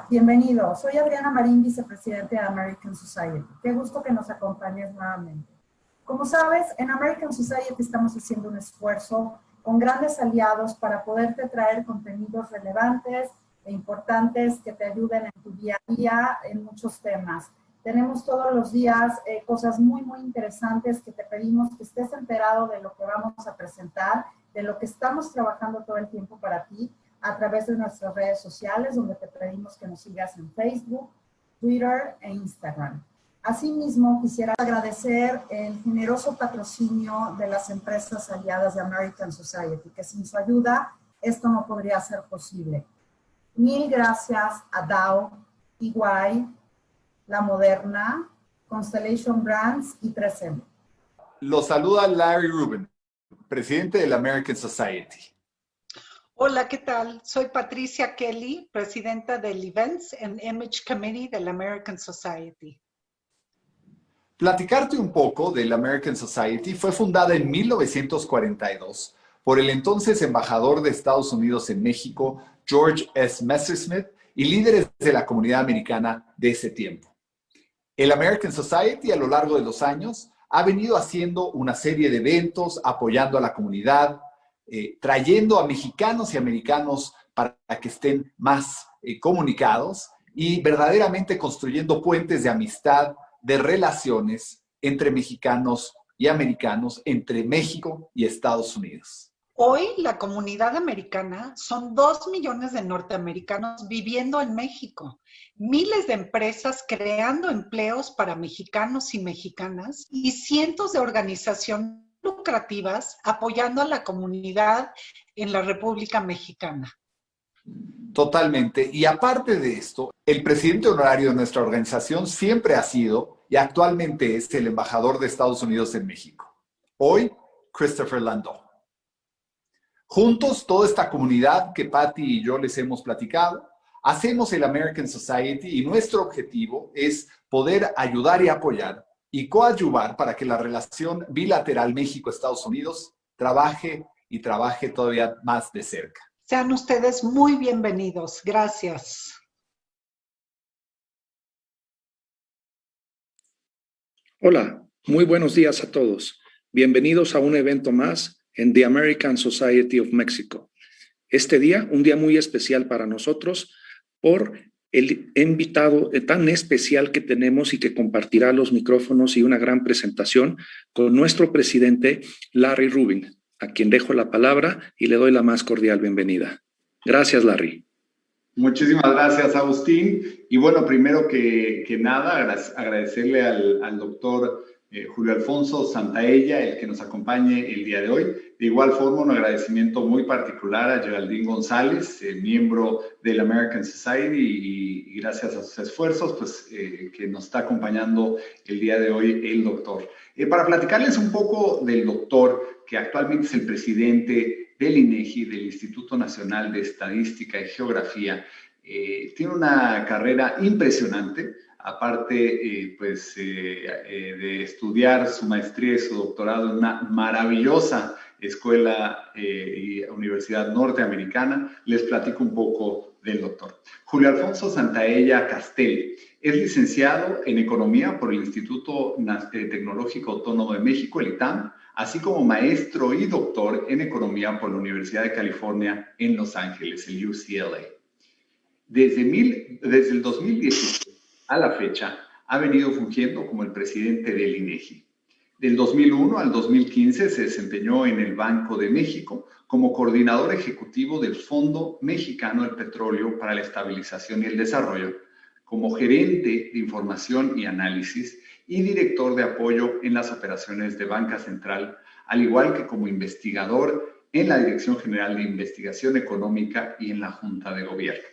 Hola, bienvenido. Soy Adriana Marín, vicepresidente de American Society. Qué gusto que nos acompañes nuevamente. Como sabes, en American Society estamos haciendo un esfuerzo con grandes aliados para poderte traer contenidos relevantes e importantes que te ayuden en tu día a día en muchos temas. Tenemos todos los días cosas muy interesantes que te pedimos que estés enterado de lo que vamos a presentar, de lo que estamos trabajando todo el tiempo para ti, a través de nuestras redes sociales, donde te pedimos que nos sigas en Facebook, Twitter e Instagram. Asimismo, quisiera agradecer el generoso patrocinio de las empresas aliadas de American Society, que sin su ayuda esto no podría ser posible. Mil gracias a Dow, EY, La Moderna, Constellation Brands y 3M. Los saluda Larry Rubin, presidente de la American Society. Hola, ¿qué tal? Soy Patricia Kelly, presidenta del Events and Image Committee de la American Society. Platicarte un poco de la American Society fue fundada en 1942 por el entonces embajador de Estados Unidos en México, George S. Messersmith, y líderes de la comunidad americana de ese tiempo. El American Society, a lo largo de los años, ha venido haciendo una serie de eventos, apoyando a la comunidad, trayendo a mexicanos y americanos para que estén más comunicados y verdaderamente construyendo puentes de amistad, de relaciones entre mexicanos y americanos, entre México y Estados Unidos. Hoy la comunidad americana son 2 millones de norteamericanos viviendo en México, miles de empresas creando empleos para mexicanos y mexicanas y cientos de organizaciones lucrativas apoyando a la comunidad en la República Mexicana. Totalmente. Y aparte de esto, el presidente honorario de nuestra organización siempre ha sido y actualmente es el embajador de Estados Unidos en México. Hoy, Christopher Landau. Juntos, toda esta comunidad que Patty y yo les hemos platicado, hacemos el American Society y nuestro objetivo es poder ayudar y apoyar y coadyuvar para que la relación bilateral México-Estados Unidos trabaje y trabaje todavía más de cerca. Sean ustedes muy bienvenidos. Gracias. Hola, muy buenos días a todos. Bienvenidos a un evento más en The American Society of Mexico. Este día, un día muy especial para nosotros por el invitado tan especial que tenemos y que compartirá los micrófonos y una gran presentación con nuestro presidente Larry Rubin, a quien dejo la palabra y le doy la más cordial bienvenida. Gracias, Larry. Muchísimas gracias, Agustín. Y bueno, primero que nada, agradecerle al doctor Julio Alfonso Santaella, el que nos acompañe el día de hoy. De igual forma, un agradecimiento muy particular a Geraldine González, miembro del American Society, y gracias a sus esfuerzos, pues que nos está acompañando el día de hoy el doctor. Para platicarles un poco del doctor, que actualmente es el presidente del INEGI, del Instituto Nacional de Estadística y Geografía, tiene una carrera impresionante. Aparte de estudiar su maestría y su doctorado en una maravillosa escuela y universidad norteamericana, les platico un poco del doctor. Julio Alfonso Santaella Castel es licenciado en Economía por el Instituto Tecnológico Autónomo de México, el ITAM, así como maestro y doctor en Economía por la Universidad de California en Los Ángeles, el UCLA. Desde el 2017 a la fecha, ha venido fungiendo como el presidente del INEGI. Del 2001 al 2015 se desempeñó en el Banco de México como coordinador ejecutivo del Fondo Mexicano del Petróleo para la Estabilización y el Desarrollo, como gerente de información y análisis y director de apoyo en las operaciones de Banca Central, al igual que como investigador en la Dirección General de Investigación Económica y en la Junta de Gobierno.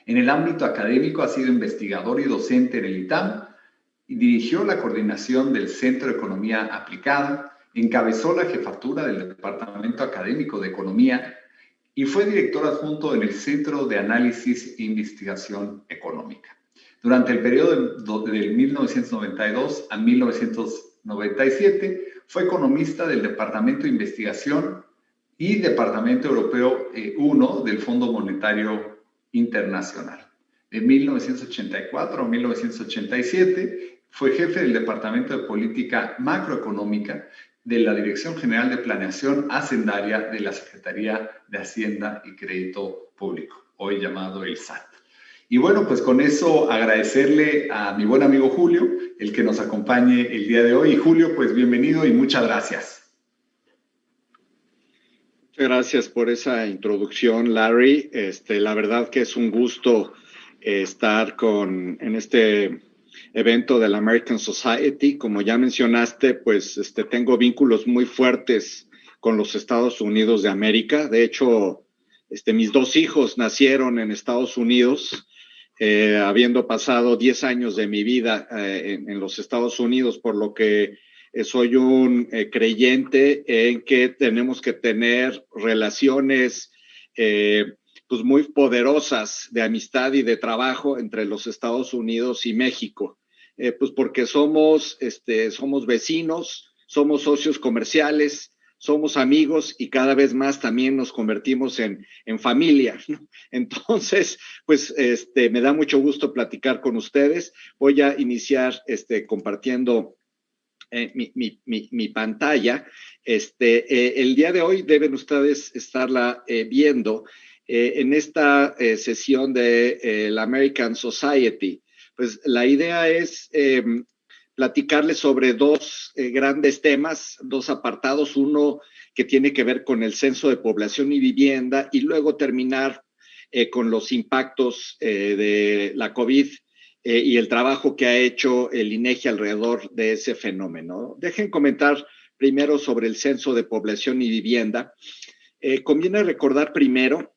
En el ámbito académico ha sido investigador y docente en el ITAM y dirigió la coordinación del Centro de Economía Aplicada, encabezó la jefatura del Departamento Académico de Economía y fue director adjunto en el Centro de Análisis e Investigación Económica. Durante el periodo del 1992 a 1997 fue economista del Departamento de Investigación y Departamento Europeo 1 del Fondo Monetario Internacional. De 1984 a 1987 fue jefe del Departamento de Política Macroeconómica de la Dirección General de Planeación Hacendaria de la Secretaría de Hacienda y Crédito Público, hoy llamado el SAT. Y bueno, pues con eso agradecerle a mi buen amigo Julio el que nos acompañe el día de hoy. Y Julio, pues bienvenido y muchas gracias. Muchas gracias por esa introducción, Larry. La verdad que es un gusto estar en este evento de la American Society. Como ya mencionaste, pues tengo vínculos muy fuertes con los Estados Unidos de América. De hecho, mis dos hijos nacieron en Estados Unidos, habiendo pasado 10 años de mi vida en los Estados Unidos, por lo que soy un creyente en que tenemos que tener relaciones pues muy poderosas de amistad y de trabajo entre los Estados Unidos y México, pues porque somos vecinos, somos socios comerciales, somos amigos y cada vez más también nos convertimos en familia, ¿no? Entonces, pues me da mucho gusto platicar con ustedes. Voy a iniciar compartiendo mi pantalla. El día de hoy deben ustedes estarla viendo en esta sesión de la American Society. Pues la idea es platicarles sobre dos grandes temas, dos apartados, uno que tiene que ver con el censo de población y vivienda y luego terminar con los impactos de la COVID y el trabajo que ha hecho el INEGI alrededor de ese fenómeno. Dejen comentar primero sobre el censo de población y vivienda. Conviene recordar primero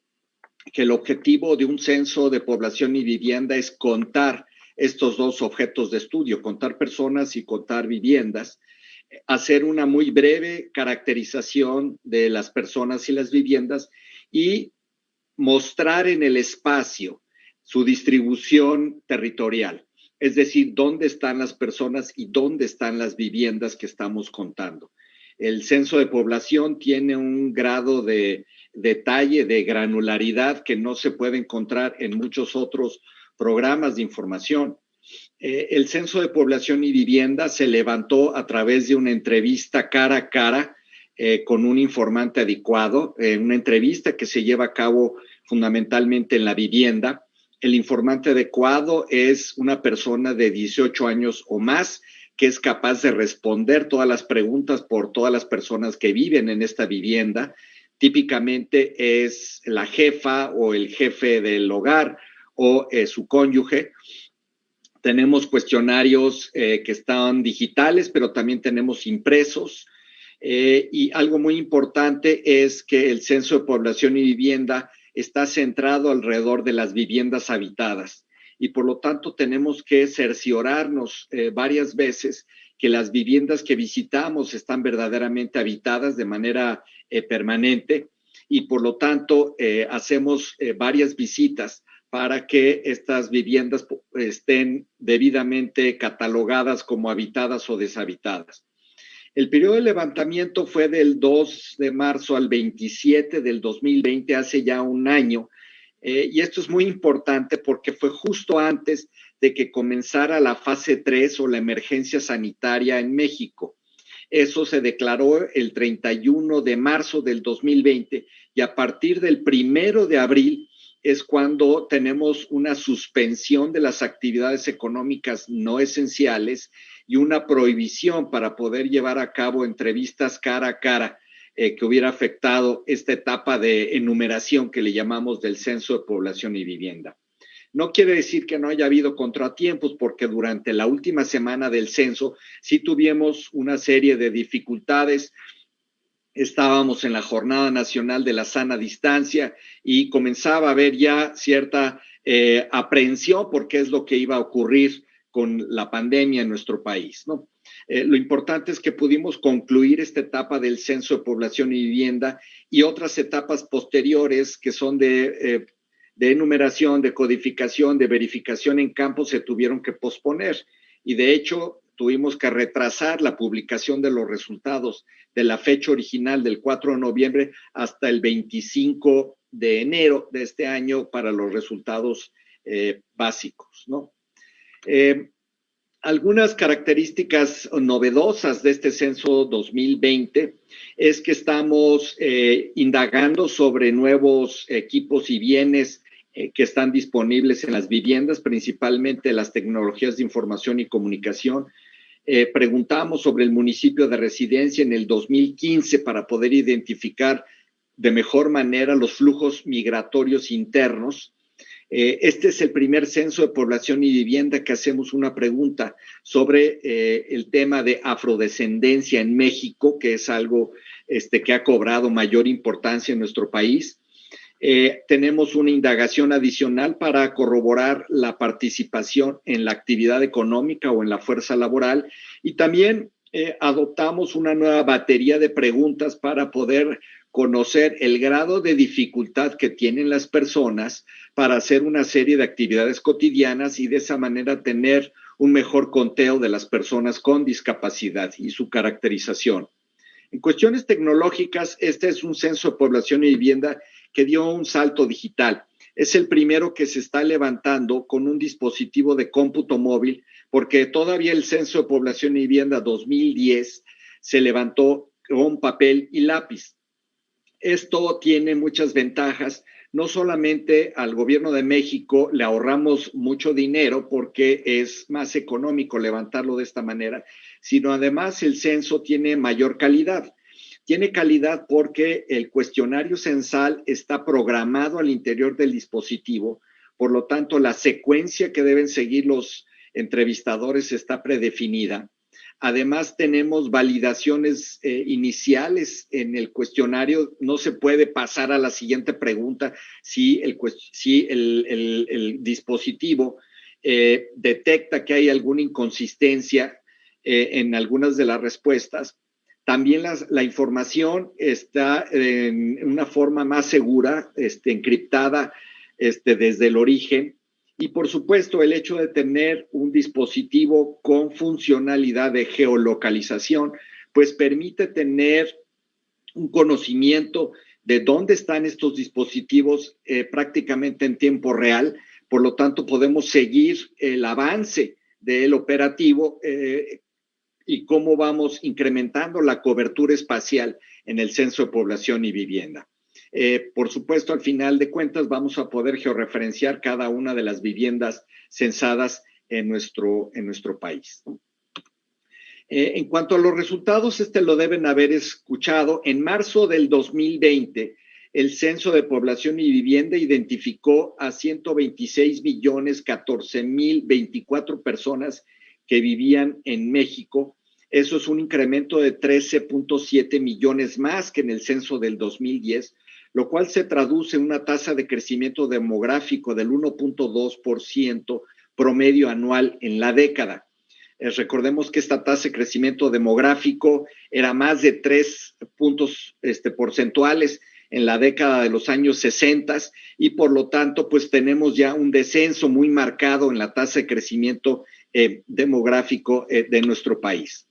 que el objetivo de un censo de población y vivienda es contar estos dos objetos de estudio, contar personas y contar viviendas, hacer una muy breve caracterización de las personas y las viviendas y mostrar en el espacio su distribución territorial, es decir, dónde están las personas y dónde están las viviendas que estamos contando. El censo de población tiene un grado de detalle, de granularidad que no se puede encontrar en muchos otros programas de información. El censo de población y vivienda se levantó a través de una entrevista cara a cara con un informante adecuado, una entrevista que se lleva a cabo fundamentalmente en la vivienda. El informante adecuado es una persona de 18 años o más que es capaz de responder todas las preguntas por todas las personas que viven en esta vivienda. Típicamente es la jefa o el jefe del hogar o su cónyuge. Tenemos cuestionarios que están digitales, pero también tenemos impresos. Y algo muy importante es que el censo de población y vivienda está centrado alrededor de las viviendas habitadas. Y por lo tanto tenemos que cerciorarnos varias veces que las viviendas que visitamos están verdaderamente habitadas de manera permanente y por lo tanto hacemos varias visitas para que estas viviendas estén debidamente catalogadas como habitadas o deshabitadas. El periodo de levantamiento fue del 2 de marzo al 27 del 2020, hace ya un año, y esto es muy importante porque fue justo antes de que comenzara la fase 3 o la emergencia sanitaria en México. Eso se declaró el 31 de marzo del 2020 y a partir del 1 de abril es cuando tenemos una suspensión de las actividades económicas no esenciales y una prohibición para poder llevar a cabo entrevistas cara a cara que hubiera afectado esta etapa de enumeración que le llamamos del censo de población y vivienda. No quiere decir que no haya habido contratiempos, porque durante la última semana del censo sí tuvimos una serie de dificultades. Estábamos en la Jornada Nacional de la Sana Distancia y comenzaba a haber ya cierta aprehensión por qué es lo que iba a ocurrir con la pandemia en nuestro país, ¿no? Lo importante es que pudimos concluir esta etapa del censo de población y vivienda y otras etapas posteriores que son de enumeración, de codificación, de verificación en campo se tuvieron que posponer y de hecho tuvimos que retrasar la publicación de los resultados de la fecha original del 4 de noviembre hasta el 25 de enero de este año para los resultados básicos, ¿no? Algunas características novedosas de este censo 2020 es que estamos indagando sobre nuevos equipos y bienes que están disponibles en las viviendas, principalmente las tecnologías de información y comunicación. Preguntamos sobre el municipio de residencia en el 2015 para poder identificar de mejor manera los flujos migratorios internos. Este es el primer censo de población y vivienda que hacemos una pregunta sobre el tema de afrodescendencia en México, que es algo que ha cobrado mayor importancia en nuestro país. Tenemos una indagación adicional para corroborar la participación en la actividad económica o en la fuerza laboral, y también adoptamos una nueva batería de preguntas para poder conocer el grado de dificultad que tienen las personas para hacer una serie de actividades cotidianas y de esa manera tener un mejor conteo de las personas con discapacidad y su caracterización. En cuestiones tecnológicas, este es un censo de población y vivienda que dio un salto digital. Es el primero que se está levantando con un dispositivo de cómputo móvil, porque todavía el censo de población y vivienda 2010 se levantó con papel y lápiz. Esto tiene muchas ventajas. No solamente al gobierno de México le ahorramos mucho dinero porque es más económico levantarlo de esta manera, sino además el censo tiene mayor calidad. Tiene calidad porque el cuestionario censal está programado al interior del dispositivo, por lo tanto la secuencia que deben seguir los entrevistadores está predefinida. Además, tenemos validaciones iniciales en el cuestionario. No se puede pasar a la siguiente pregunta si el dispositivo detecta que hay alguna inconsistencia en algunas de las respuestas. También la información está en una forma más segura, encriptada desde el origen. Y por supuesto, el hecho de tener un dispositivo con funcionalidad de geolocalización, pues permite tener un conocimiento de dónde están estos dispositivos prácticamente en tiempo real. Por lo tanto, podemos seguir el avance del operativo y cómo vamos incrementando la cobertura espacial en el censo de población y vivienda. Por supuesto, al final de cuentas vamos a poder georreferenciar cada una de las viviendas censadas en nuestro país. En cuanto a los resultados, lo deben haber escuchado. En marzo del 2020, el Censo de Población y Vivienda identificó a 126.014.024 personas que vivían en México. Eso es un incremento de 13.7 millones más que en el censo del 2010, lo cual se traduce en una tasa de crecimiento demográfico del 1.2% promedio anual en la década. Recordemos que esta tasa de crecimiento demográfico era más de 3 puntos porcentuales en la década de los años 60 y por lo tanto pues tenemos ya un descenso muy marcado en la tasa de crecimiento demográfico de nuestro país.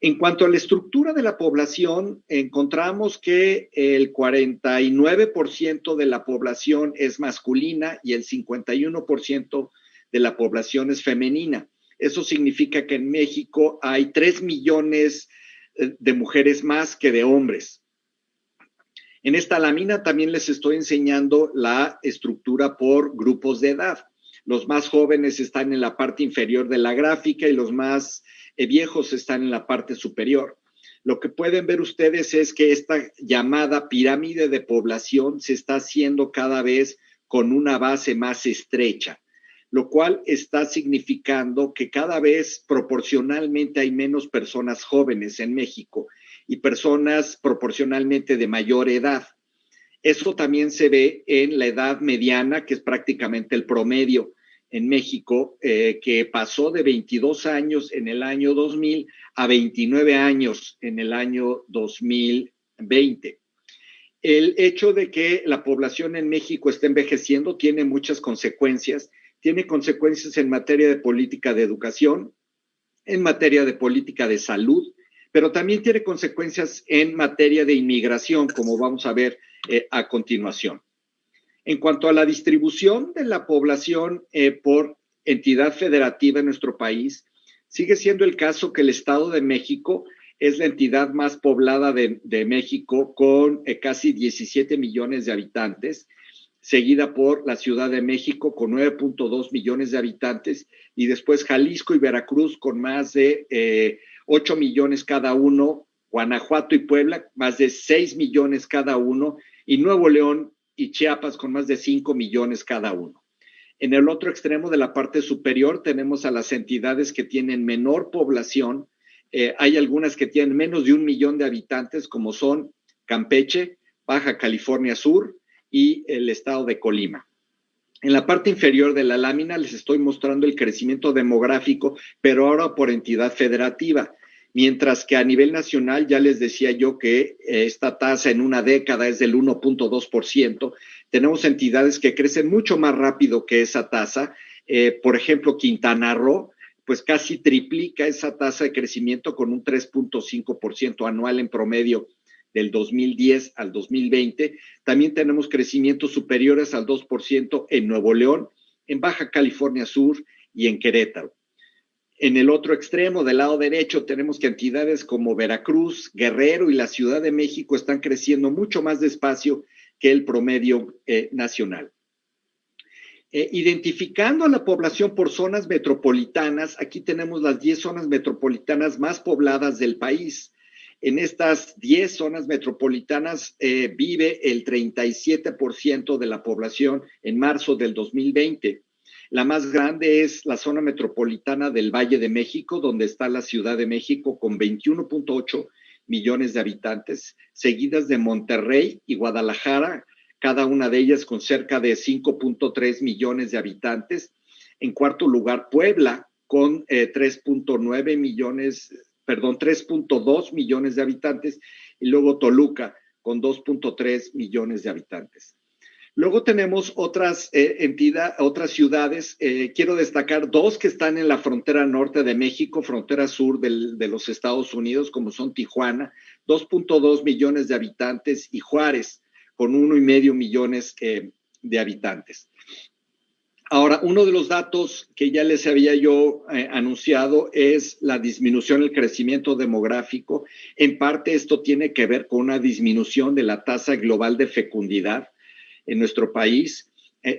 En cuanto a la estructura de la población, encontramos que el 49% de la población es masculina y el 51% de la población es femenina. Eso significa que en México hay 3 millones de mujeres más que de hombres. En esta lámina también les estoy enseñando la estructura por grupos de edad. Los más jóvenes están en la parte inferior de la gráfica y los más viejos están en la parte superior. Lo que pueden ver ustedes es que esta llamada pirámide de población se está haciendo cada vez con una base más estrecha, lo cual está significando que cada vez proporcionalmente hay menos personas jóvenes en México y personas proporcionalmente de mayor edad. Eso también se ve en la edad mediana, que es prácticamente el promedio en México, que pasó de 22 años en el año 2000 a 29 años en el año 2020. El hecho de que la población en México esté envejeciendo tiene muchas consecuencias. Tiene consecuencias en materia de política de educación, en materia de política de salud, pero también tiene consecuencias en materia de inmigración, como vamos a ver a continuación. En cuanto a la distribución de la población por entidad federativa en nuestro país, sigue siendo el caso que el Estado de México es la entidad más poblada de México con casi 17 millones de habitantes, seguida por la Ciudad de México con 9.2 millones de habitantes y después Jalisco y Veracruz con más de 8 millones cada uno, Guanajuato y Puebla más de 6 millones cada uno y Nuevo León y Chiapas con más de 5 millones cada uno. En el otro extremo de la parte superior tenemos a las entidades que tienen menor población. Hay algunas que tienen menos de 1 millón de habitantes, como son Campeche, Baja California Sur y el estado de Colima. En la parte inferior de la lámina les estoy mostrando el crecimiento demográfico, pero ahora por entidad federativa. Mientras que a nivel nacional ya les decía yo que esta tasa en una década es del 1.2%. Tenemos entidades que crecen mucho más rápido que esa tasa. Por ejemplo, Quintana Roo, pues casi triplica esa tasa de crecimiento con un 3.5% anual en promedio del 2010 al 2020. También tenemos crecimientos superiores al 2% en Nuevo León, en Baja California Sur y en Querétaro. En el otro extremo, del lado derecho, tenemos que entidades como Veracruz, Guerrero y la Ciudad de México están creciendo mucho más despacio que el promedio nacional. Identificando a la población por zonas metropolitanas, aquí tenemos las 10 zonas metropolitanas más pobladas del país. En estas 10 zonas metropolitanas vive el 37% de la población en marzo del 2020. La más grande es la zona metropolitana del Valle de México, donde está la Ciudad de México con 21.8 millones de habitantes, seguidas de Monterrey y Guadalajara, cada una de ellas con cerca de 5.3 millones de habitantes. En cuarto lugar, Puebla, con 3.2 millones de habitantes, y luego Toluca, con 2.3 millones de habitantes. Luego tenemos otras ciudades. Quiero destacar 2 que están en la frontera norte de México, frontera sur de los Estados Unidos, como son Tijuana, 2.2 millones de habitantes, y Juárez, con 1.5 millones de habitantes. Ahora, uno de los datos que ya les había yo anunciado es la disminución del crecimiento demográfico. En parte esto tiene que ver con una disminución de la tasa global de fecundidad en nuestro país.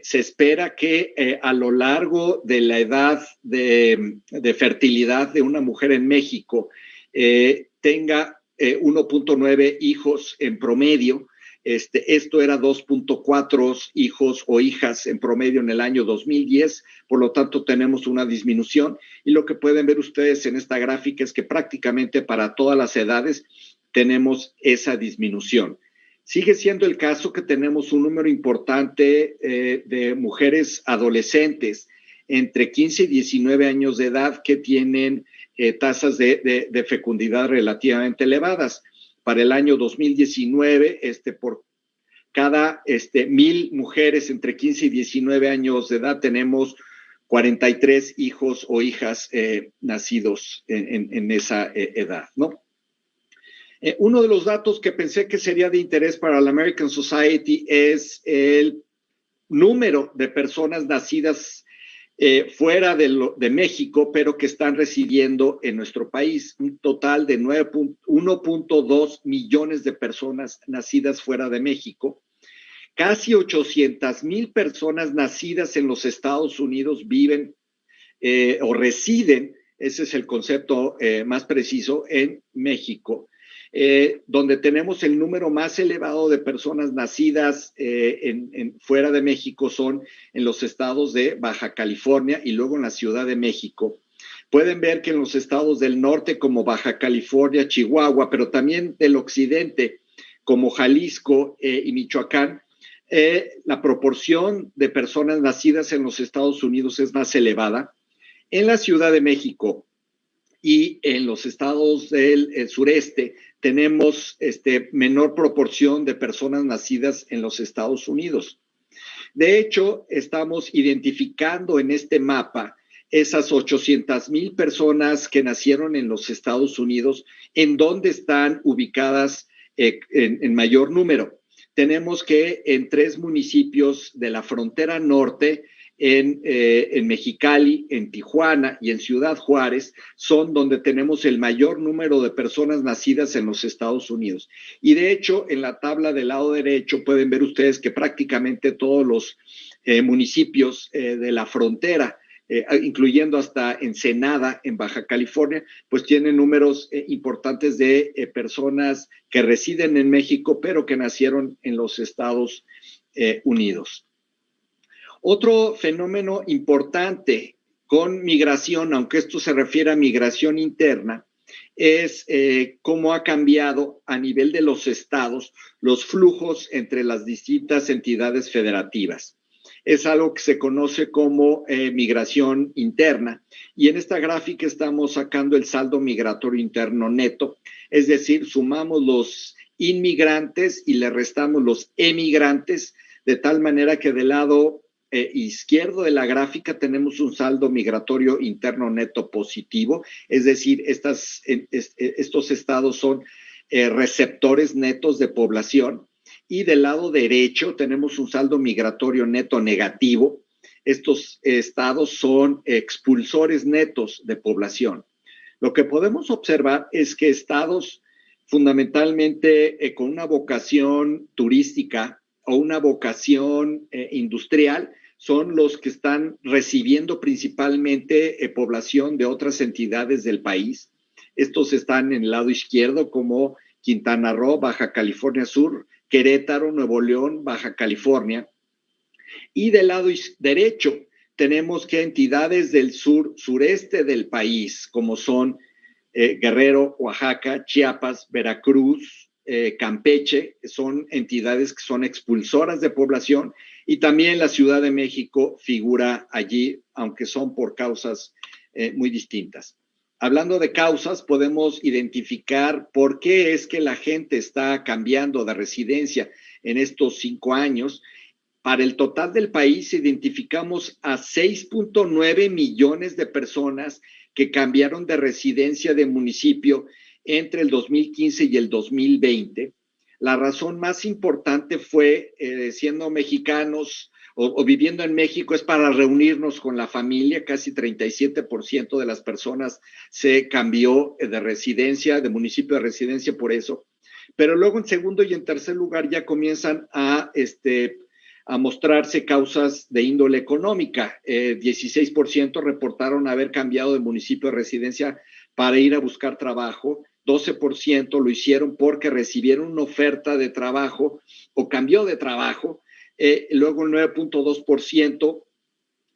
Se espera que a lo largo de la edad de fertilidad de una mujer en México tenga 1.9 hijos en promedio. Esto era 2.4 hijos o hijas en promedio en el año 2010, por lo tanto tenemos una disminución, y lo que pueden ver ustedes en esta gráfica es que prácticamente para todas las edades tenemos esa disminución. Sigue siendo el caso que tenemos un número importante de mujeres adolescentes entre 15 y 19 años de edad que tienen tasas de fecundidad relativamente elevadas. Para el año 2019, por cada 1,000 mujeres entre 15 y 19 años de edad tenemos 43 hijos o hijas nacidos en esa edad, ¿no? Uno de los datos que pensé que sería de interés para la American Society es el número de personas nacidas fuera de México, pero que están residiendo en nuestro país. Un total de 1.2 millones de personas nacidas fuera de México. Casi 800,000 personas nacidas en los Estados Unidos viven o residen, ese es el concepto más preciso, en México. Donde tenemos el número más elevado de personas nacidas fuera de México son en los estados de Baja California y luego en la Ciudad de México. Pueden ver que en los estados del norte como Baja California, Chihuahua, pero también del occidente como Jalisco y Michoacán, la proporción de personas nacidas en los Estados Unidos es más elevada. En la Ciudad de México y en los estados del sureste tenemos menor proporción de personas nacidas en los Estados Unidos. De hecho, estamos identificando en este mapa esas 800,000 personas que nacieron en los Estados Unidos, en donde están ubicadas en mayor número. tenemos que en 3 municipios de la frontera norte, en Mexicali, en Tijuana y en Ciudad Juárez, son donde tenemos el mayor número de personas nacidas en los Estados Unidos. Y de hecho, en la tabla del lado derecho pueden ver ustedes que prácticamente todos los municipios de la frontera, incluyendo hasta Ensenada, en Baja California, pues tienen números importantes de personas que residen en México, pero que nacieron en los Estados Unidos. Otro fenómeno importante con migración, aunque esto se refiere a migración interna, es cómo ha cambiado a nivel de los estados los flujos entre las distintas entidades federativas. Es algo que se conoce como migración interna, y en esta gráfica estamos sacando el saldo migratorio interno neto, es decir, sumamos los inmigrantes y le restamos los emigrantes, de tal manera que del lado izquierdo de la gráfica tenemos un saldo migratorio interno neto positivo, es decir, estos estados son receptores netos de población, y del lado derecho tenemos un saldo migratorio neto negativo. Estos estados son expulsores netos de población. Lo que podemos observar es que estados fundamentalmente con una vocación turística o una vocación industrial son los que están recibiendo principalmente población de otras entidades del país. Estos están en el lado izquierdo, como Quintana Roo, Baja California Sur, Querétaro, Nuevo León, Baja California. Y del lado derecho tenemos que entidades del sureste del país, como son Guerrero, Oaxaca, Chiapas, Veracruz, Campeche, son entidades que son expulsoras de población, y también la Ciudad de México figura allí, aunque son por causas muy distintas. Hablando de causas, podemos identificar por qué es que la gente está cambiando de residencia en estos 5 años. Para el total del país identificamos a 6.9 millones de personas que cambiaron de residencia de municipio entre el 2015 y el 2020. La razón más importante fue, siendo mexicanos o viviendo en México, es para reunirnos con la familia. Casi 37% de las personas se cambió de residencia, de municipio de residencia por eso. Pero luego en segundo y en tercer lugar ya comienzan a mostrarse causas de índole económica. 16% reportaron haber cambiado de municipio de residencia para ir a buscar trabajo. 12% lo hicieron porque recibieron una oferta de trabajo o cambió de trabajo. Luego el 9.2%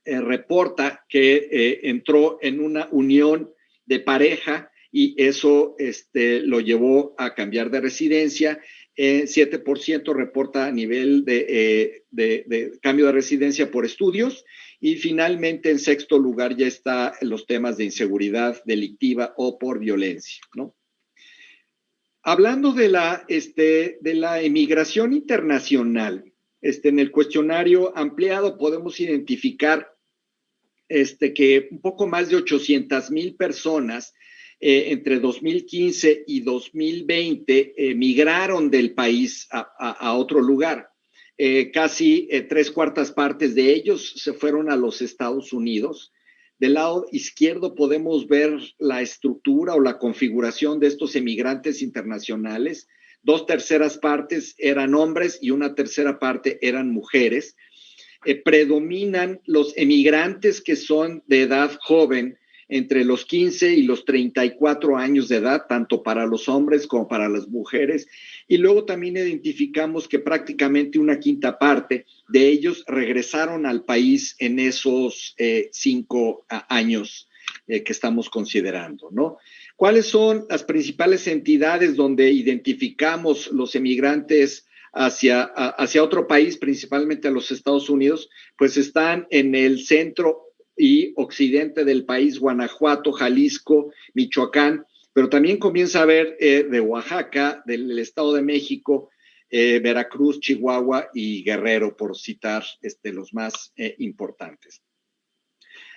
reporta que entró en una unión de pareja y eso lo llevó a cambiar de residencia. 7% reporta a nivel de cambio de residencia por estudios, y finalmente en sexto lugar ya está los temas de inseguridad delictiva o por violencia, ¿no? Hablando de la emigración internacional, en el cuestionario ampliado podemos identificar que un poco más de 800,000 personas entre 2015 y 2020 migraron del país a otro lugar. Casi 3/4 partes de ellos se fueron a los Estados Unidos. Del lado izquierdo podemos ver la estructura o la configuración de estos emigrantes internacionales. 2/3 partes eran hombres y 1/3 parte eran mujeres. Predominan los emigrantes que son de edad joven, entre los 15 y los 34 años de edad, tanto para los hombres como para las mujeres. Y luego también identificamos que prácticamente 1/5 parte de ellos regresaron al país en esos 5 años que estamos considerando, ¿no? ¿Cuáles son las principales entidades donde identificamos los emigrantes hacia otro país, principalmente a los Estados Unidos? Pues están en el centro y occidente del país: Guanajuato, Jalisco, Michoacán, pero también comienza a haber de Oaxaca, del Estado de México, Veracruz, Chihuahua y Guerrero, por citar los más importantes.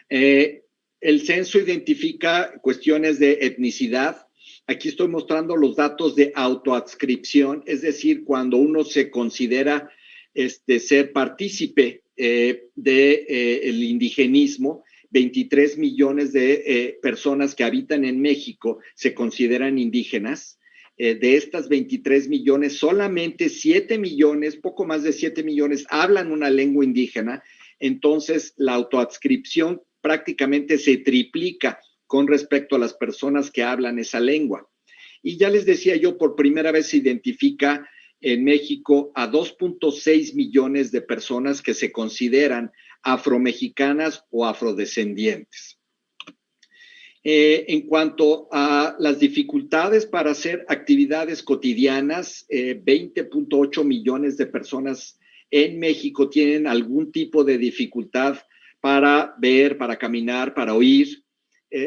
El censo identifica cuestiones de etnicidad. Aquí estoy mostrando los datos de autoadscripción, es decir, cuando uno se considera ser partícipe del indigenismo. 23 millones de personas que habitan en México se consideran indígenas. De estas 23 millones, solamente 7 millones, poco más de 7 millones, hablan una lengua indígena. Entonces, la autoadscripción prácticamente se triplica con respecto a las personas que hablan esa lengua. Y ya les decía yo, por primera vez se identifica en México a 2.6 millones de personas que se consideran afromexicanas o afrodescendientes. En cuanto a las dificultades para hacer actividades cotidianas, 20.8 millones de personas en México tienen algún tipo de dificultad para ver, para caminar, para oír.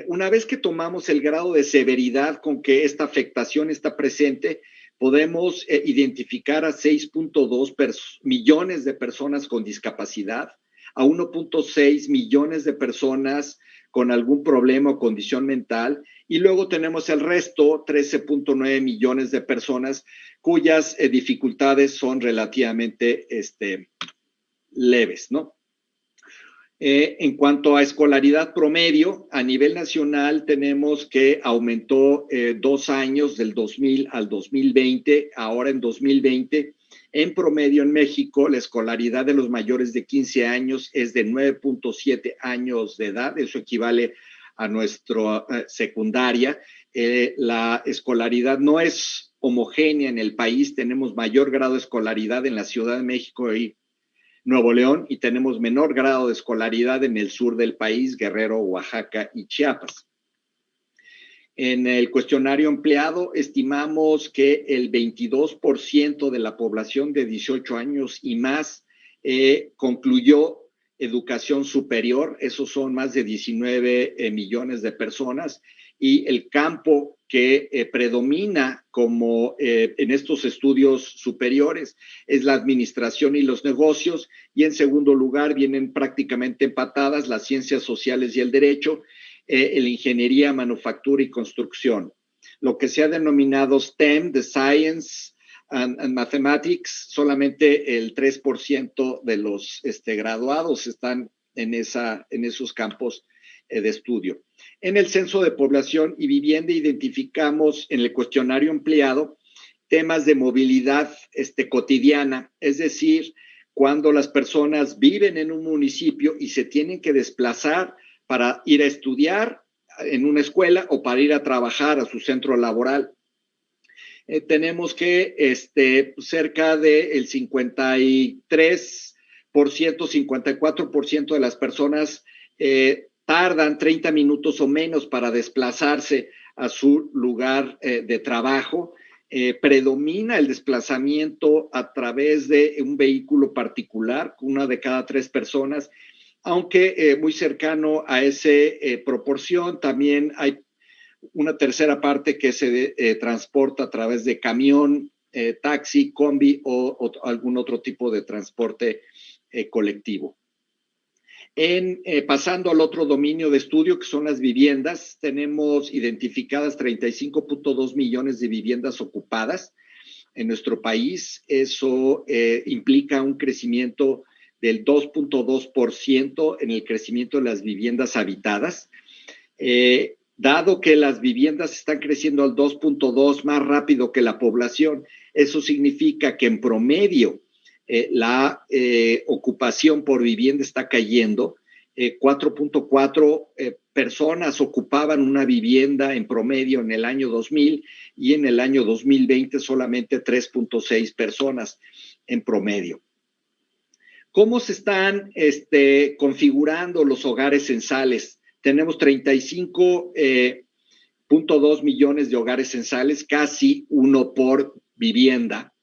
Una vez que tomamos el grado de severidad con que esta afectación está presente, podemos identificar a 6.2 millones de personas con discapacidad, a 1.6 millones de personas con algún problema o condición mental, y luego tenemos el resto, 13.9 millones de personas cuyas dificultades son relativamente leves, ¿no? En cuanto a escolaridad promedio, a nivel nacional tenemos que aumentó 2 años del 2000 al 2020. Ahora en 2020, en promedio en México, la escolaridad de los mayores de 15 años es de 9.7 años de edad. Eso equivale a nuestra secundaria. La escolaridad no es homogénea en el país. Tenemos mayor grado de escolaridad en la Ciudad de México y Nuevo León, y tenemos menor grado de escolaridad en el sur del país, Guerrero, Oaxaca y Chiapas. En el cuestionario empleado estimamos que el 22% de la población de 18 años y más concluyó educación superior. Esos son más de 19 millones de personas, y el campo que predomina como en estos estudios superiores es la administración y los negocios, y en segundo lugar vienen prácticamente empatadas las ciencias sociales y el derecho, la ingeniería, manufactura y construcción. Lo que se ha denominado STEM, the Science and Mathematics, solamente el 3% de los graduados están en esos campos de estudio. En el censo de población y vivienda identificamos en el cuestionario empleado temas de movilidad cotidiana, es decir, cuando las personas viven en un municipio y se tienen que desplazar para ir a estudiar en una escuela o para ir a trabajar a su centro laboral. Tenemos que cerca del 53%, 54% de las personas tardan 30 minutos o menos para desplazarse a su lugar de trabajo. Predomina el desplazamiento a través de un vehículo particular, una de cada 3 personas, aunque muy cercano a esa proporción también hay una tercera parte que se transporta a través de camión, taxi, combi o algún otro tipo de transporte colectivo. Pasando al otro dominio de estudio, que son las viviendas, tenemos identificadas 35.2 millones de viviendas ocupadas en nuestro país. Eso implica un crecimiento del 2.2% en el crecimiento de las viviendas habitadas. Dado que las viviendas están creciendo al 2.2 más rápido que la población, eso significa que en promedio la ocupación por vivienda está cayendo. 4.4 personas ocupaban una vivienda en promedio en el año 2000 y en el año 2020 solamente 3.6 personas en promedio. ¿Cómo se están configurando los hogares censales? Tenemos 35.2 millones de hogares censales, casi uno por vivienda.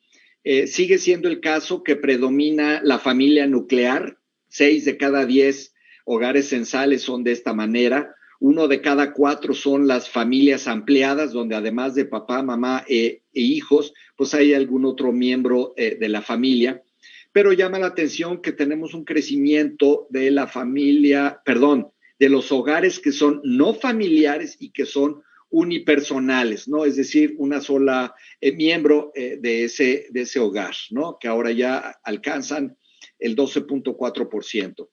Sigue siendo el caso que predomina la familia nuclear. 6 de cada 10 hogares censales son de esta manera. 1 de cada 4 son las familias ampliadas, donde además de papá, mamá e hijos, pues hay algún otro miembro de la familia. Pero llama la atención que tenemos un crecimiento de la familia, de los hogares que son no familiares y que son unipersonales, ¿no? Es decir, una sola miembro de ese hogar, ¿no? Que ahora ya alcanzan el 12.4%.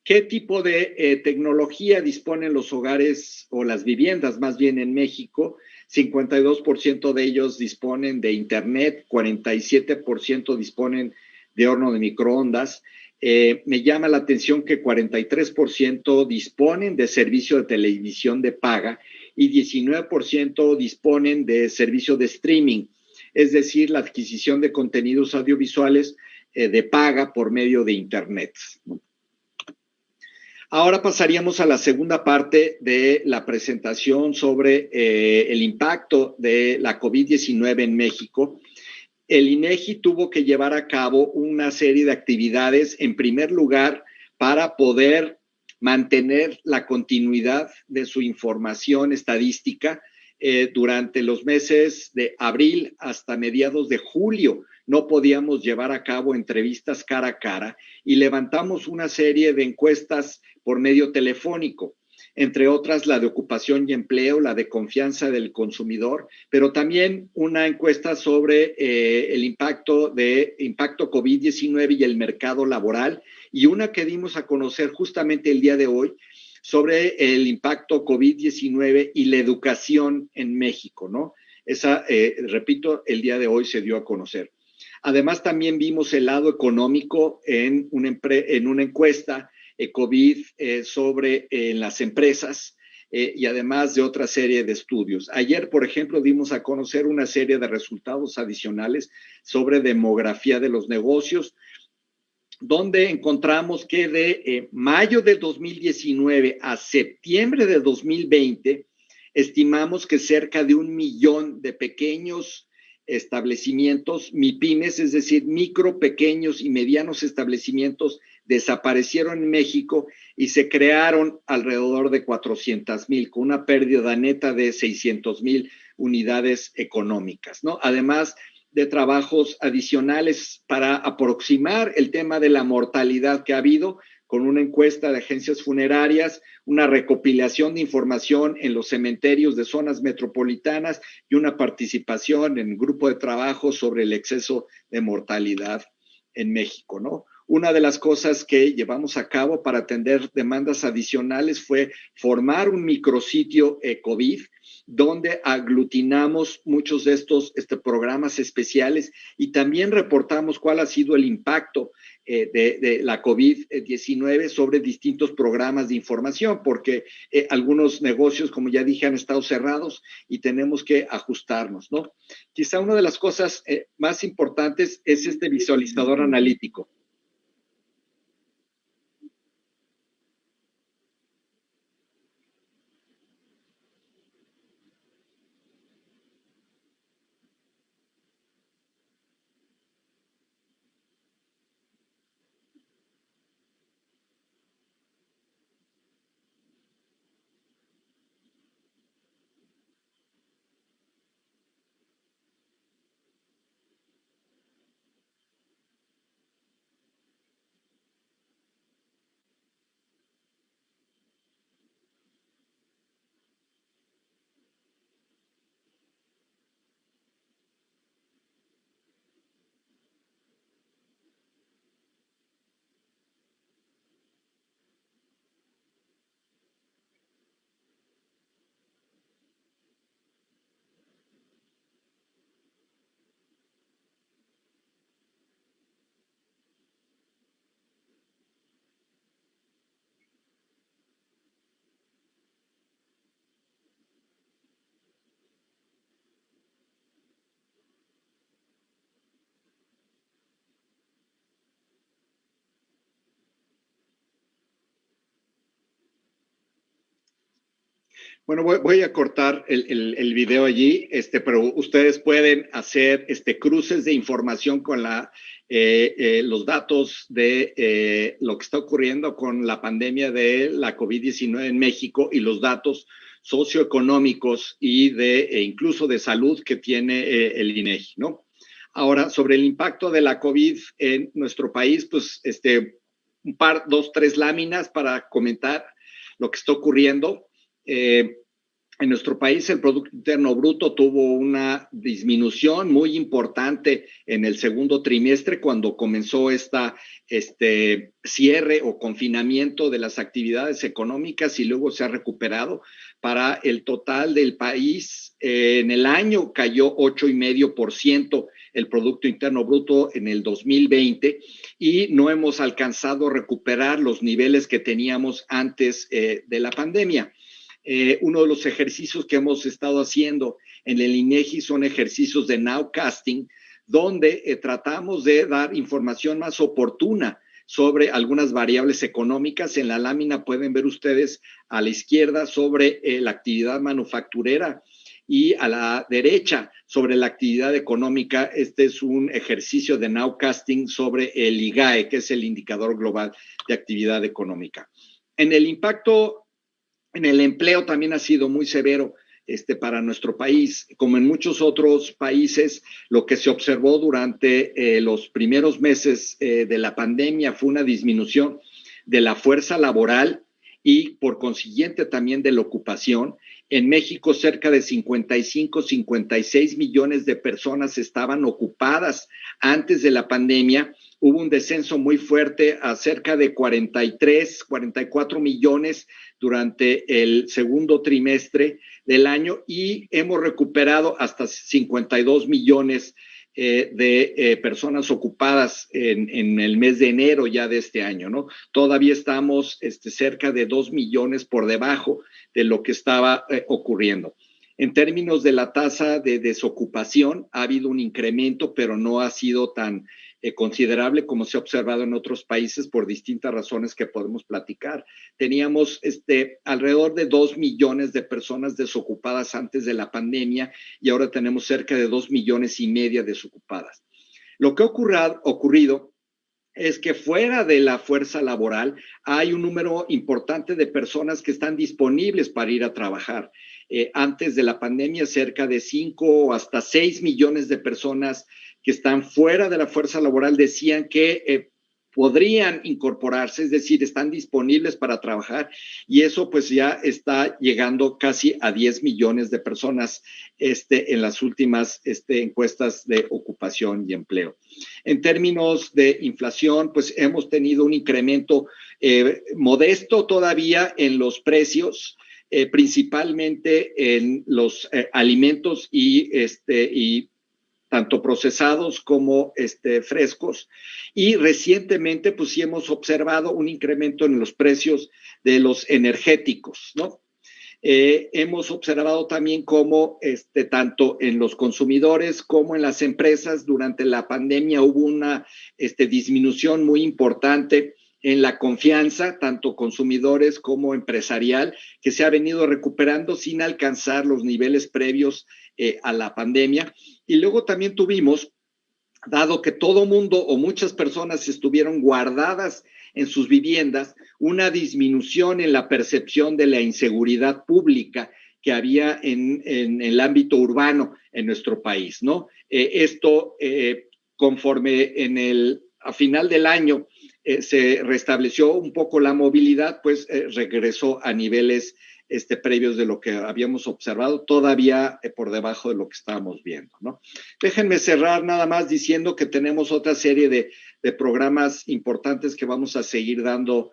¿Qué tipo de tecnología disponen los hogares o las viviendas, más bien en México? 52% de ellos disponen de internet, 47% disponen de horno de microondas. Me llama la atención que 43% disponen de servicio de televisión de paga y 19% disponen de servicio de streaming, es decir, la adquisición de contenidos audiovisuales de paga por medio de internet. Ahora pasaríamos a la segunda parte de la presentación sobre el impacto de la COVID-19 en México. El INEGI tuvo que llevar a cabo una serie de actividades, en primer lugar, para poder mantener la continuidad de su información estadística durante los meses de abril hasta mediados de julio. No podíamos llevar a cabo entrevistas cara a cara y levantamos una serie de encuestas por medio telefónico, entre otras la de ocupación y empleo, la de confianza del consumidor, pero también una encuesta sobre el impacto COVID-19 y el mercado laboral, y una que dimos a conocer justamente el día de hoy sobre el impacto COVID-19 y la educación en México, ¿no? Esa, repito, el día de hoy se dio a conocer. Además, también vimos el lado económico en una encuesta COVID sobre las empresas y además de otra serie de estudios. Ayer, por ejemplo, dimos a conocer una serie de resultados adicionales sobre demografía de los negocios, donde encontramos que de mayo de 2019 a septiembre de 2020, estimamos que cerca de 1 millón de pequeños establecimientos, MIPYMES, es decir, micro, pequeños y medianos establecimientos, desaparecieron en México y se crearon alrededor de 400,000, con una pérdida neta de 600,000 unidades económicas, ¿no? Además de trabajos adicionales para aproximar el tema de la mortalidad que ha habido, con una encuesta de agencias funerarias, una recopilación de información en los cementerios de zonas metropolitanas y una participación en un grupo de trabajo sobre el exceso de mortalidad en México, ¿no? Una de las cosas que llevamos a cabo para atender demandas adicionales fue formar un micrositio COVID, donde aglutinamos muchos de estos programas especiales y también reportamos cuál ha sido el impacto de la COVID-19 sobre distintos programas de información, porque algunos negocios, como ya dije, han estado cerrados y tenemos que ajustarnos, ¿no? Quizá una de las cosas más importantes es este visualizador analítico. Bueno, voy a cortar el video allí, pero ustedes pueden hacer cruces de información con los datos de lo que está ocurriendo con la pandemia de la COVID-19 en México y los datos socioeconómicos y incluso de salud que tiene el INEGI, ¿no? Ahora, sobre el impacto de la COVID en nuestro país, pues un par, 2, 3 láminas para comentar lo que está ocurriendo. En nuestro país el Producto Interno Bruto tuvo una disminución muy importante en el segundo trimestre cuando comenzó cierre o confinamiento de las actividades económicas y luego se ha recuperado. Para el total del país, en el año cayó 8,5% el Producto Interno Bruto en el 2020 y no hemos alcanzado a recuperar los niveles que teníamos antes de la pandemia. Uno de los ejercicios que hemos estado haciendo en el INEGI son ejercicios de nowcasting, donde tratamos de dar información más oportuna sobre algunas variables económicas. En la lámina pueden ver ustedes a la izquierda sobre la actividad manufacturera y a la derecha sobre la actividad económica. Este es un ejercicio de nowcasting sobre el IGAE, que es el Indicador Global de Actividad Económica. En el impacto en el empleo también ha sido muy severo para nuestro país. Como en muchos otros países, lo que se observó durante los primeros meses de la pandemia fue una disminución de la fuerza laboral y por consiguiente también de la ocupación. En México, cerca de 56 millones de personas estaban ocupadas antes de la pandemia. Hubo un descenso muy fuerte a cerca de 44 millones durante el segundo trimestre del año y hemos recuperado hasta 52 millones de personas ocupadas en el mes de enero ya de este año, ¿no? Todavía estamos cerca de 2 millones por debajo de lo que estaba ocurriendo. En términos de la tasa de desocupación, ha habido un incremento, pero no ha sido tan considerable como se ha observado en otros países por distintas razones que podemos platicar. Teníamos alrededor de 2 millones de personas desocupadas antes de la pandemia y ahora tenemos cerca de 2,5 millones desocupadas. Lo que ha ocurrido es que fuera de la fuerza laboral hay un número importante de personas que están disponibles para ir a trabajar. Antes de la pandemia, cerca de 5 o hasta 6 millones de personas que están fuera de la fuerza laboral decían que podrían incorporarse, es decir, están disponibles para trabajar y eso pues ya está llegando casi a 10 millones de personas en las últimas encuestas de ocupación y empleo. En términos de inflación, pues hemos tenido un incremento modesto todavía en los precios, principalmente en los alimentos y tanto procesados como frescos. Y recientemente, pues sí hemos observado un incremento en los precios de los energéticos, ¿no? Hemos observado también cómo tanto en los consumidores como en las empresas durante la pandemia hubo una disminución muy importante en la confianza, tanto consumidores como empresarial, que se ha venido recuperando sin alcanzar los niveles previos a la pandemia. Y luego también tuvimos, dado que todo mundo o muchas personas estuvieron guardadas en sus viviendas, una disminución en la percepción de la inseguridad pública que había en el ámbito urbano en nuestro país, ¿no? Esto, conforme a final del año se restableció un poco la movilidad, pues regresó a niveles previos de lo que habíamos observado, todavía por debajo de lo que estábamos viendo, ¿no? Déjenme cerrar nada más diciendo que tenemos otra serie de programas importantes que vamos a seguir dando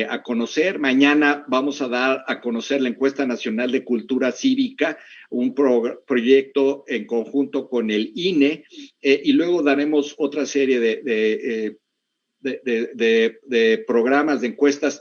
a conocer. Mañana vamos a dar a conocer la Encuesta Nacional de Cultura Cívica, un proyecto en conjunto con el INE, y luego daremos otra serie de programas, de encuestas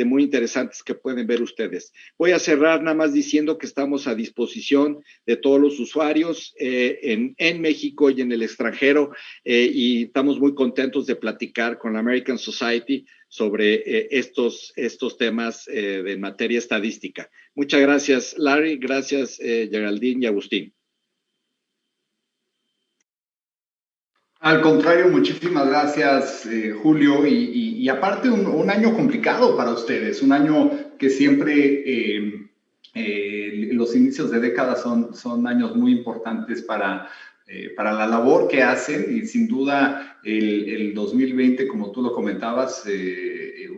muy interesantes que pueden ver ustedes. Voy a cerrar nada más diciendo que estamos a disposición de todos los usuarios en México y en el extranjero y estamos muy contentos de platicar con la American Society sobre estos temas de materia estadística. Muchas gracias, Larry. Gracias, Geraldine y Agustín. Al contrario, muchísimas gracias, Julio. Y aparte, un año complicado para ustedes, un año que siempre los inicios de década son años muy importantes para para la labor que hacen, y sin duda el 2020, como tú lo comentabas,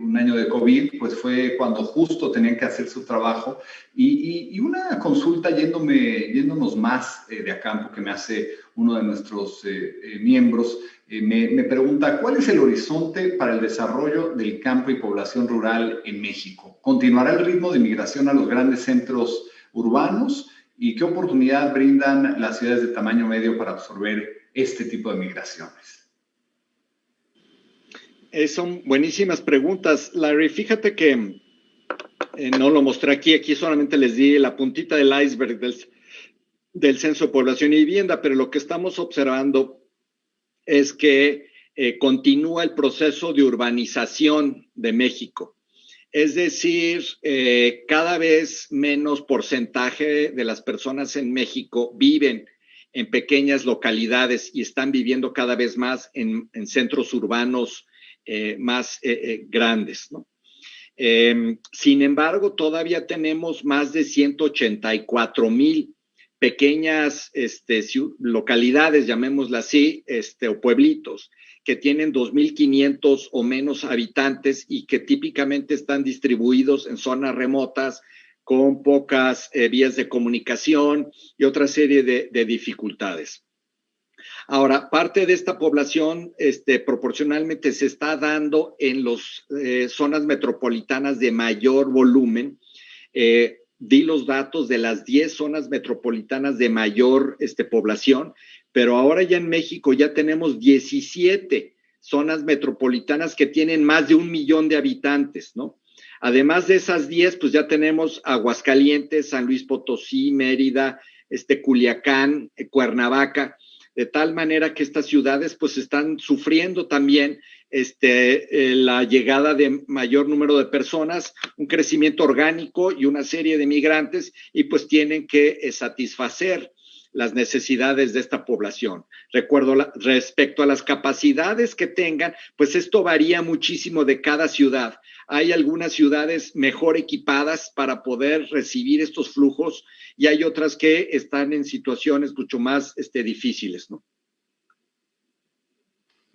un año de COVID, pues fue cuando justo tenían que hacer su trabajo. Y una consulta yéndonos más de a campo que me hace uno de nuestros miembros, me pregunta, ¿cuál es el horizonte para el desarrollo del campo y población rural en México? ¿Continuará el ritmo de migración a los grandes centros urbanos? ¿Y qué oportunidad brindan las ciudades de tamaño medio para absorber este tipo de migraciones? Son buenísimas preguntas, Larry. Fíjate que no lo mostré aquí solamente les di la puntita del iceberg del Censo de Población y Vivienda, pero lo que estamos observando es que continúa el proceso de urbanización de México. Es decir, cada vez menos porcentaje de las personas en México viven en pequeñas localidades y están viviendo cada vez más en centros urbanos más grandes, ¿no? Sin embargo, todavía tenemos más de 184,000 pequeñas localidades, llamémoslas así, o pueblitos, que tienen 2,500 o menos habitantes y que típicamente están distribuidos en zonas remotas con pocas vías de comunicación y otra serie de dificultades. Ahora, parte de esta población proporcionalmente se está dando en las zonas metropolitanas de mayor volumen. Di los datos de las 10 zonas metropolitanas de mayor población, pero ahora ya en México ya tenemos 17 zonas metropolitanas que tienen más de 1 millón de habitantes, ¿no? Además de esas 10, pues ya tenemos Aguascalientes, San Luis Potosí, Mérida, Culiacán, Cuernavaca, de tal manera que estas ciudades pues están sufriendo también la llegada de mayor número de personas, un crecimiento orgánico y una serie de migrantes, y pues tienen que satisfacer las necesidades de esta población. Respecto a las capacidades que tengan, pues esto varía muchísimo de cada ciudad. Hay algunas ciudades mejor equipadas para poder recibir estos flujos y hay otras que están en situaciones mucho más difíciles, ¿no?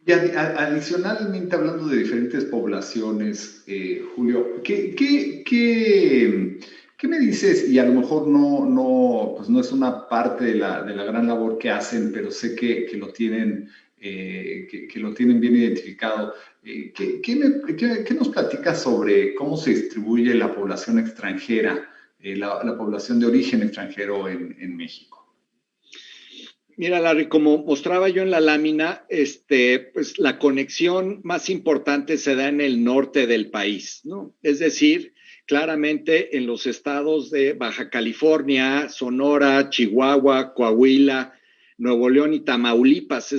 Y adicionalmente, hablando de diferentes poblaciones, Julio, ¿qué me dices? Y a lo mejor pues no es una parte de la gran labor que hacen, pero sé que lo tienen, que lo tienen bien identificado. ¿Qué nos platicas sobre cómo se distribuye la población extranjera, la población de origen extranjero en México? Mira, Larry, como mostraba yo en la lámina, pues la conexión más importante se da en el norte del país, ¿no? Es decir, claramente en los estados de Baja California, Sonora, Chihuahua, Coahuila, Nuevo León y Tamaulipas,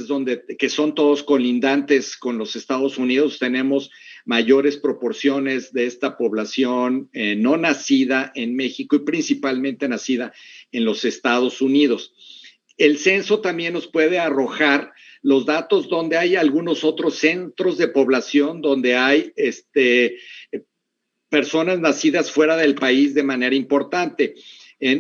que son todos colindantes con los Estados Unidos, tenemos mayores proporciones de esta población no nacida en México y principalmente nacida en los Estados Unidos. El censo también nos puede arrojar los datos donde hay algunos otros centros de población, donde hay personas nacidas fuera del país de manera importante.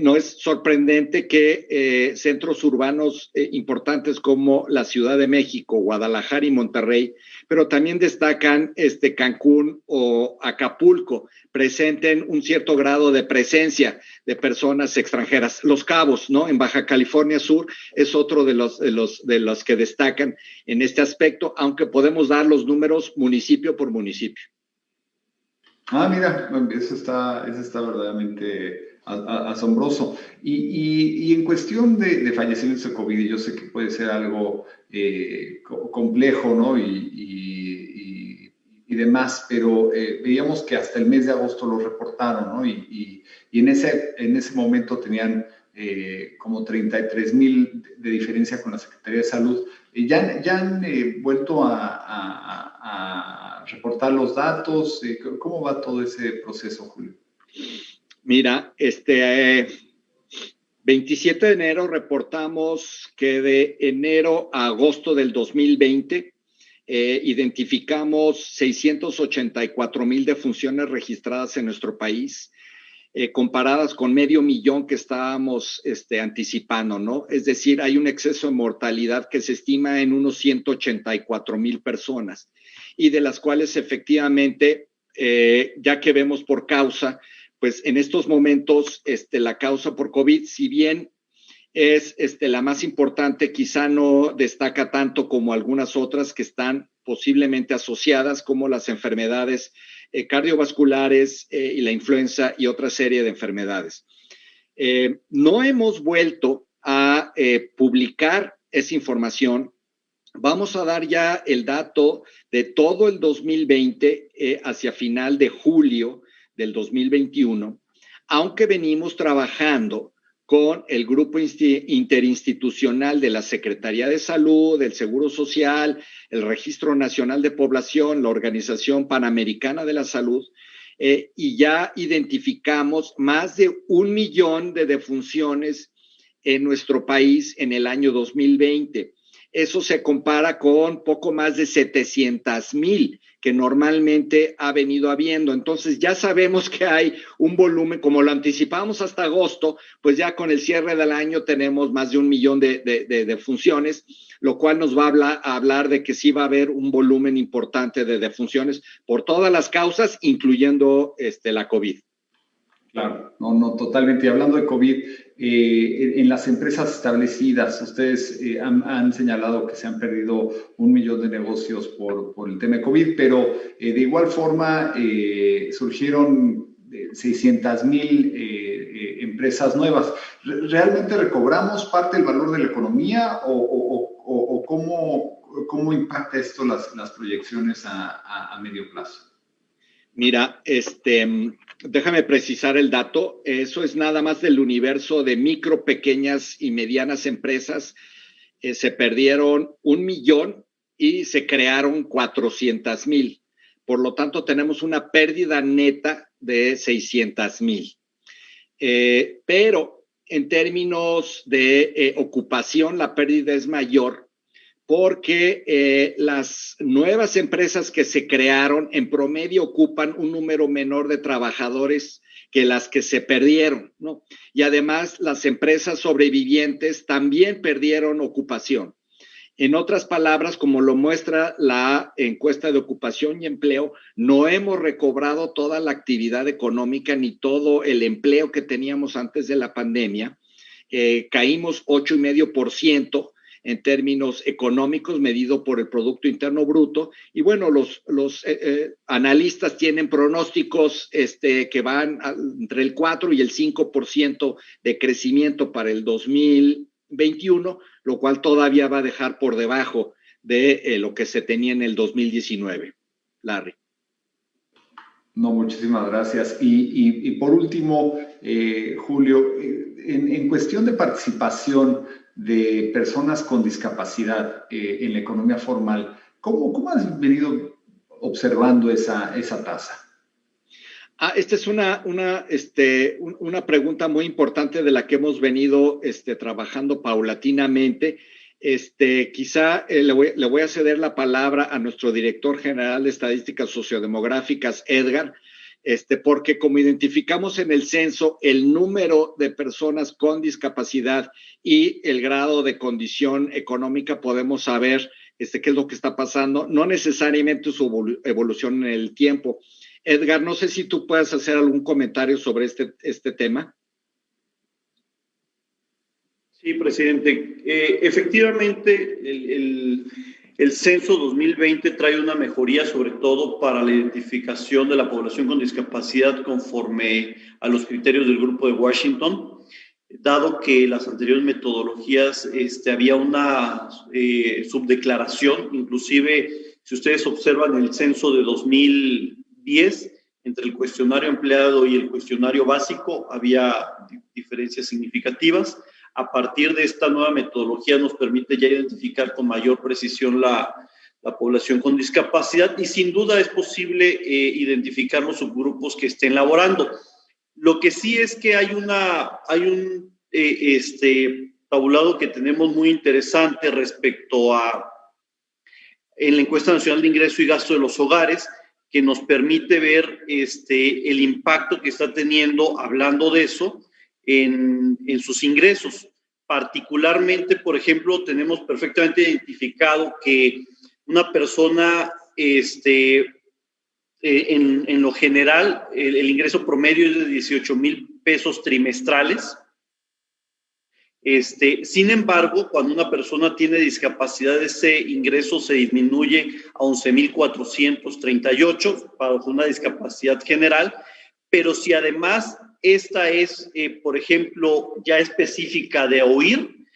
No es sorprendente que centros urbanos importantes como la Ciudad de México, Guadalajara y Monterrey, pero también destacan Cancún o Acapulco, presenten un cierto grado de presencia de personas extranjeras. Los Cabos, ¿no? En Baja California Sur es otro de los que destacan en este aspecto, aunque podemos dar los números municipio por municipio. Mira, eso está verdaderamente asombroso. Y en cuestión de fallecimientos de COVID, yo sé que puede ser algo complejo, ¿no? Y demás, pero veíamos que hasta el mes de agosto lo reportaron, ¿no? Y en ese momento tenían como 33,000 de diferencia con la Secretaría de Salud. Ya han vuelto a reportar los datos. ¿Cómo va todo ese proceso, Julio? Mira, 27 de enero reportamos que de enero a agosto del 2020 identificamos 684,000 defunciones registradas en nuestro país. comparadas con 500,000 que estábamos anticipando, ¿no? Es decir, hay un exceso de mortalidad que se estima en unos 184,000 personas y de las cuales efectivamente, ya que vemos por causa, pues en estos momentos la causa por COVID, si bien es la más importante, quizá no destaca tanto como algunas otras que están posiblemente asociadas, como las enfermedades cardiovasculares y la influenza y otra serie de enfermedades. No hemos vuelto a publicar esa información. Vamos a dar ya el dato de todo el 2020 hacia final de julio del 2021, aunque venimos trabajando con el grupo interinstitucional de la Secretaría de Salud, del Seguro Social, el Registro Nacional de Población, la Organización Panamericana de la Salud, y ya identificamos más de 1 millón de defunciones en nuestro país en el año 2020. Eso se compara con poco más de 700,000 que normalmente ha venido habiendo. Entonces ya sabemos que hay un volumen, como lo anticipamos hasta agosto, pues ya con el cierre del año tenemos más de 1 millón de funciones, lo cual nos va a hablar de que sí va a haber un volumen importante de defunciones por todas las causas, incluyendo la COVID. Claro, no, totalmente. Y hablando de COVID, en las empresas establecidas, ustedes han señalado que se han perdido 1 millón de negocios por el tema de COVID, pero de igual forma surgieron 600,000 empresas nuevas. ¿Realmente recobramos parte del valor de la economía o cómo impacta esto las proyecciones a medio plazo? Mira, déjame precisar el dato. Eso es nada más del universo de micro, pequeñas y medianas empresas. Se perdieron 1 millón y se crearon 400,000. Por lo tanto, tenemos una pérdida neta de 600,000. Pero en términos de ocupación, la pérdida es mayor, porque las nuevas empresas que se crearon en promedio ocupan un número menor de trabajadores que las que se perdieron, ¿no? Y además las empresas sobrevivientes también perdieron ocupación. En otras palabras, como lo muestra la encuesta de ocupación y empleo, no hemos recobrado toda la actividad económica ni todo el empleo que teníamos antes de la pandemia. Caímos 8,5%. En términos económicos, medido por el Producto Interno Bruto. Y bueno, los analistas tienen pronósticos que van entre el 4 y el 5% de crecimiento para el 2021, lo cual todavía va a dejar por debajo de lo que se tenía en el 2019. Larry. No, muchísimas gracias. Y por último, Julio, en cuestión de participación de personas con discapacidad en la economía formal, ¿cómo has venido observando esa tasa? Esta es una pregunta muy importante de la que hemos venido trabajando paulatinamente. Quizá le voy a ceder la palabra a nuestro director general de Estadísticas Sociodemográficas, Edgar, porque como identificamos en el censo el número de personas con discapacidad y el grado de condición económica, podemos saber qué es lo que está pasando, no necesariamente su evolución en el tiempo. Edgar, no sé si tú puedes hacer algún comentario sobre este tema. Sí, presidente. Efectivamente, el censo 2020 trae una mejoría, sobre todo para la identificación de la población con discapacidad conforme a los criterios del Grupo de Washington, dado que las anteriores metodologías había una subdeclaración. Inclusive, si ustedes observan el censo de 2010, entre el cuestionario empleado y el cuestionario básico había diferencias significativas. A partir de esta nueva metodología nos permite ya identificar con mayor precisión la población con discapacidad y sin duda es posible identificar los subgrupos que estén laborando. Lo que sí es que hay un tabulado que tenemos muy interesante respecto a en la encuesta nacional de ingreso y gasto de los hogares, que nos permite ver el impacto que está teniendo, hablando de eso, en sus ingresos. Particularmente, por ejemplo, tenemos perfectamente identificado que una persona, en lo general, el ingreso promedio es de 18,000 pesos trimestrales. Sin embargo, cuando una persona tiene discapacidad, ese ingreso se disminuye a 11,438 para una discapacidad general, pero si además esta es, por ejemplo, ya específica de oír,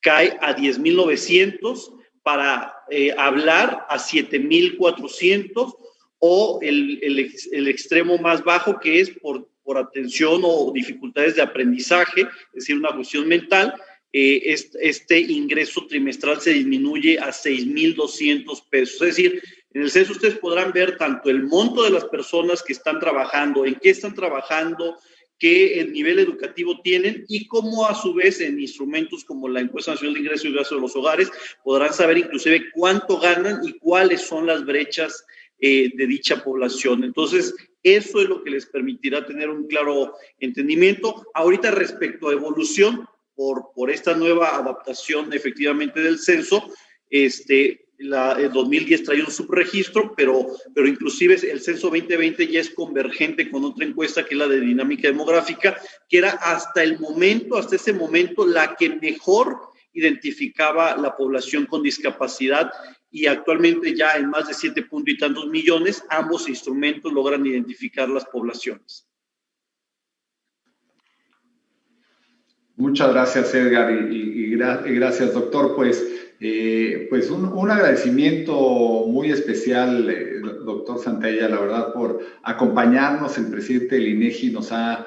cae a 10,900, para hablar a 7,400, o el extremo más bajo, que es por atención o dificultades de aprendizaje, es decir, una cuestión mental, este ingreso trimestral se disminuye a 6,200 pesos. Es decir, en el censo ustedes podrán ver tanto el monto de las personas que están trabajando, en qué están trabajando, qué nivel educativo tienen, y cómo a su vez en instrumentos como la Encuesta Nacional de Ingresos y Gastos de los Hogares podrán saber inclusive cuánto ganan y cuáles son las brechas de dicha población. Entonces, eso es lo que les permitirá tener un claro entendimiento. Ahorita, respecto a evolución, por esta nueva adaptación efectivamente del censo, el 2010 traía un subregistro, pero inclusive el censo 2020 ya es convergente con otra encuesta, que es la de dinámica demográfica, que era hasta ese momento, la que mejor identificaba la población con discapacidad, y actualmente ya en más de 7 punto y tantos millones, ambos instrumentos logran identificar las poblaciones. Muchas gracias, Edgar, y gracias, doctor. Pues un agradecimiento muy especial, doctor Santaella, la verdad, por acompañarnos. El presidente del INEGI nos ha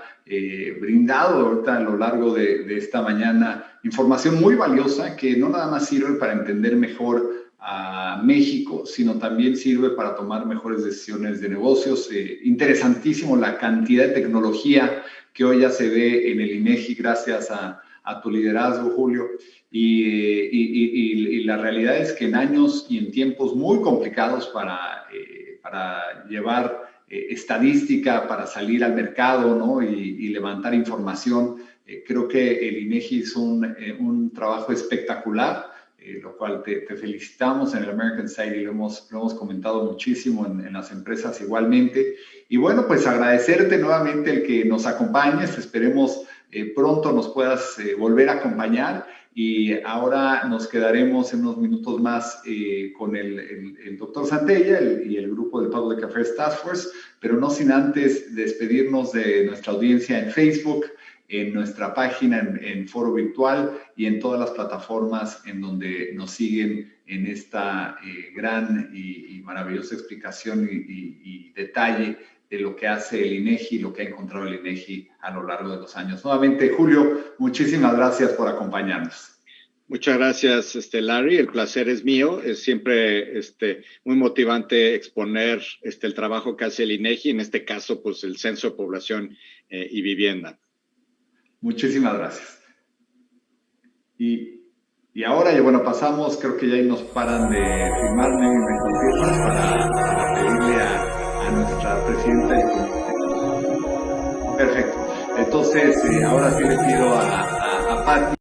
brindado ahorita a lo largo de esta mañana información muy valiosa, que no nada más sirve para entender mejor a México, sino también sirve para tomar mejores decisiones de negocios. Interesantísimo la cantidad de tecnología que hoy ya se ve en el INEGI gracias a tu liderazgo, Julio. Y la realidad es que en años y en tiempos muy complicados para llevar estadística, para salir al mercado, ¿no? y levantar información, creo que el INEGI hizo un trabajo espectacular, lo cual te felicitamos. En el American Society lo hemos comentado muchísimo, en las empresas igualmente. Y bueno, pues agradecerte nuevamente el que nos acompañes. Esperemos pronto nos puedas volver a acompañar, y ahora nos quedaremos en unos minutos más con el doctor Santaella y el grupo de Public Affairs Task Force, pero no sin antes despedirnos de nuestra audiencia en Facebook, en nuestra página, en Foro Virtual, y en todas las plataformas en donde nos siguen en esta gran y maravillosa explicación y detalle de lo que hace el INEGI, lo que ha encontrado el INEGI a lo largo de los años. Nuevamente, Julio, muchísimas gracias por acompañarnos. Muchas gracias, Larry. El placer es mío. Es siempre muy motivante exponer el trabajo que hace el INEGI, en este caso, pues el Censo de Población y Vivienda. Muchísimas gracias. Y ahora, bueno, pasamos, creo que ya ahí nos paran de firmarme y me confirman para pedirle a nuestra presidenta del comité. Perfecto. Entonces, ahora sí le pido a Patti